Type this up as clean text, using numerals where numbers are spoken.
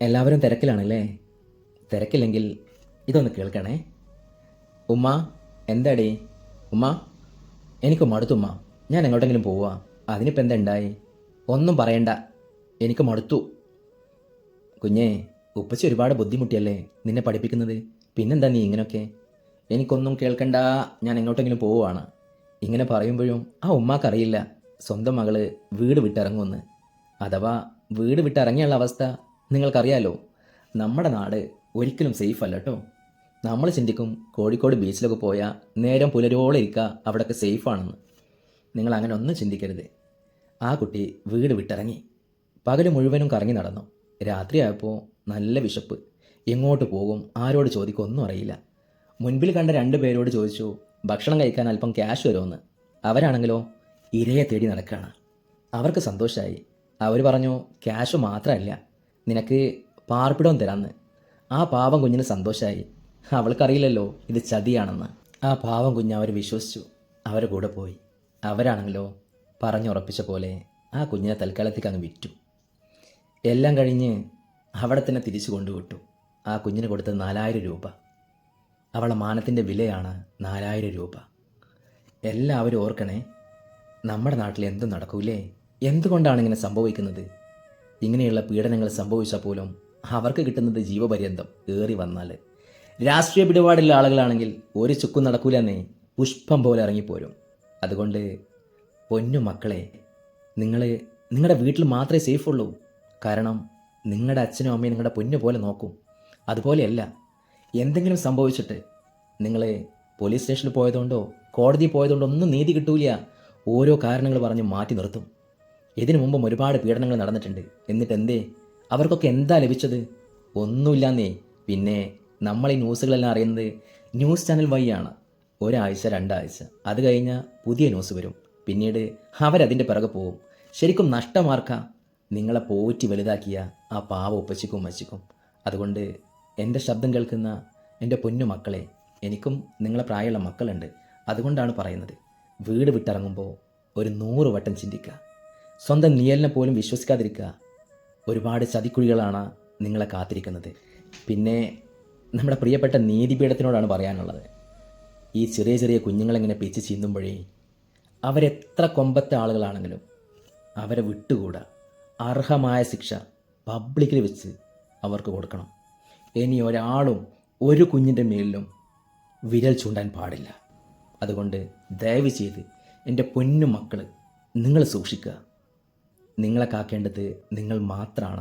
എല്ലാവരും തിരക്കിലാണല്ലേ? തിരക്കില്ലെങ്കിൽ ഇതൊന്ന് കേൾക്കണേ. ഉമ്മ, എന്താടി ഉമ്മ? എനിക്ക് മടുത്തുമ്മ. ഞാൻ എങ്ങോട്ടെങ്കിലും പോവുക. അതിനിപ്പോൾ എന്താ ഉണ്ടായി? ഒന്നും പറയണ്ട, എനിക്ക് മടുത്തു. കുഞ്ഞേ, ഉപ്പച്ചി ഒരുപാട് ബുദ്ധിമുട്ടിയല്ലേ നിന്നെ പഠിപ്പിക്കുന്നത്. പിന്നെന്താ നീ ഇങ്ങനെയൊക്കെ? എനിക്കൊന്നും കേൾക്കണ്ട, ഞാൻ എങ്ങോട്ടെങ്കിലും പോവുകയാണ്. ഇങ്ങനെ പറയുമ്പോഴും ആ ഉമ്മാക്കറിയില്ല സ്വന്തം മകള് വീട് വിട്ടിറങ്ങുമെന്ന്. അഥവാ വീട് വിട്ടിറങ്ങിയുള്ള അവസ്ഥ നിങ്ങൾക്കറിയാലോ. നമ്മുടെ നാട് ഒരിക്കലും സേഫ് അല്ല കേട്ടോ. നമ്മൾ ചിന്തിക്കും കോഴിക്കോട് ബീച്ചിലൊക്കെ പോയാൽ നേരം പുലരോളം ഇരിക്കുക അവിടെയൊക്കെ സേഫാണെന്ന്. നിങ്ങൾ അങ്ങനെ ഒന്നും ചിന്തിക്കരുത്. ആ കുട്ടി വീട് വിട്ടിറങ്ങി പകൽ മുഴുവനും കറങ്ങി നടന്നു. രാത്രിയായപ്പോൾ നല്ല വിശപ്പ്. എങ്ങോട്ട് പോകും, ആരോട് ചോദിക്കും ഒന്നും അറിയില്ല. മുൻപിൽ കണ്ട 2 പേരോട് ചോദിച്ചു ഭക്ഷണം കഴിക്കാൻ അല്പം ക്യാഷ് വരുമെന്ന്. അവരാണെങ്കിലോ ഇരയെ തേടി നടക്കുകയാണ്. അവർക്ക് സന്തോഷമായി. അവർ പറഞ്ഞു ക്യാഷ് മാത്രമല്ല, നിനക്ക് പാർപ്പിടവും തരാമെന്ന്. ആ പാവം കുഞ്ഞിന് സന്തോഷമായി. അവൾക്കറിയില്ലല്ലോ ഇത് ചതിയാണെന്ന്. ആ പാവം കുഞ്ഞ് അവർ വിശ്വസിച്ചു, അവരെ കൂടെ പോയി. അവരാണെങ്കിലോ പറഞ്ഞുറപ്പിച്ച പോലെ ആ കുഞ്ഞിനെ തൽക്കാലത്തേക്ക് അങ്ങ് വിറ്റു. എല്ലാം കഴിഞ്ഞ് അവിടെ തന്നെ തിരിച്ചു കൊണ്ടുവിട്ടു. ആ കുഞ്ഞിന് കൊടുത്തത് 4000 രൂപ. അവളെ മാനത്തിൻ്റെ വിലയാണ് 4000 രൂപ. എല്ലാവരും ഓർക്കണേ, നമ്മുടെ നാട്ടിൽ എന്തും നടക്കൂലേ? എന്തുകൊണ്ടാണ് ഇങ്ങനെ സംഭവിക്കുന്നത്? ഇങ്ങനെയുള്ള പീഡനങ്ങൾ സംഭവിച്ചാൽ പോലും അവർക്ക് കിട്ടുന്നത് ജീവപര്യന്തം. ഏറി വന്നാൽ രാഷ്ട്രീയ പിടിപാടുള്ള ആളുകളാണെങ്കിൽ ഒരു ചുക്കും നടക്കൂലെന്നേ, പുഷ്പം പോലെ ഇറങ്ങിപ്പോരും. അതുകൊണ്ട് പൊന്നു മക്കളെ, നിങ്ങൾ നിങ്ങളുടെ വീട്ടിൽ മാത്രമേ സേഫ് ഉള്ളൂ. കാരണം നിങ്ങളുടെ അച്ഛനും അമ്മയും നിങ്ങളുടെ പൊന്നു പോലെ നോക്കും. അതുപോലെയല്ല, എന്തെങ്കിലും സംഭവിച്ചിട്ട് നിങ്ങൾ പോലീസ് സ്റ്റേഷനിൽ പോയതുകൊണ്ടോ കോടതിയിൽ പോയതുകൊണ്ടോ ഒന്നും നീതി കിട്ടൂല. ഓരോ കാരണങ്ങൾ പറഞ്ഞ് മാറ്റി നിർത്തും. ഇതിനു മുമ്പും ഒരുപാട് പീഡനങ്ങൾ നടന്നിട്ടുണ്ട്. എന്നിട്ട് എന്തേ? അവർക്കൊക്കെ എന്താ ലഭിച്ചത്? ഒന്നുമില്ലാന്നേ. പിന്നെ നമ്മൾ ഈ ന്യൂസുകളെല്ലാം അറിയുന്നത് ന്യൂസ് ചാനൽ വഴിയാണ്. ഒരാഴ്ച 2 ആഴ്ച, അത് കഴിഞ്ഞാൽ പുതിയ ന്യൂസ് വരും. പിന്നീട് അവരതിൻ്റെ പിറകെ പോവും. ശരിക്കും നഷ്ടമാർക്ക നിങ്ങളെ പോറ്റി വലുതാക്കിയ ആ പാവ ഉപ്പച്ചിക്കും ഉമ്മച്ചിക്കും. അതുകൊണ്ട് എൻ്റെ ശബ്ദം കേൾക്കുന്ന എൻ്റെ പൊന്നു മക്കളെ, എനിക്കും നിങ്ങളെ പ്രായമുള്ള മക്കളുണ്ട്. അതുകൊണ്ടാണ് പറയുന്നത്, വീട് വിട്ടിറങ്ങുമ്പോൾ ഒരു 100 വട്ടം ചിന്തിക്കുക. സ്വന്തം നിഴലിനെ പോലും വിശ്വസിക്കാതിരിക്കുക. ഒരുപാട് ചതിക്കുഴികളാണ് നിങ്ങളെ കാത്തിരിക്കുന്നത്. പിന്നെ നമ്മുടെ പ്രിയപ്പെട്ട നീതിപീഠത്തിനോടാണ് പറയാനുള്ളത്, ഈ ചെറിയ ചെറിയ കുഞ്ഞുങ്ങളെങ്ങനെ പിച്ച് ചീന്തുമ്പോഴേ അവരെത്ര കൊമ്പത്തെ ആളുകളാണെങ്കിലും അവരെ വിട്ടുകൂടാ. അർഹമായ ശിക്ഷ പബ്ലിക്കിൽ വെച്ച് അവർക്ക് കൊടുക്കണം. ഇനി ഒരാളും ഒരു കുഞ്ഞിൻ്റെ മേലിലും വിരൽ ചൂണ്ടാൻ പാടില്ല. അതുകൊണ്ട് ദയവ് ചെയ്ത് എൻ്റെ പൊന്നു മക്കൾ, നിങ്ങൾ സൂക്ഷിക്കുക. നിങ്ങളെ കാക്കേണ്ടത് നിങ്ങൾ മാത്രമാണ്.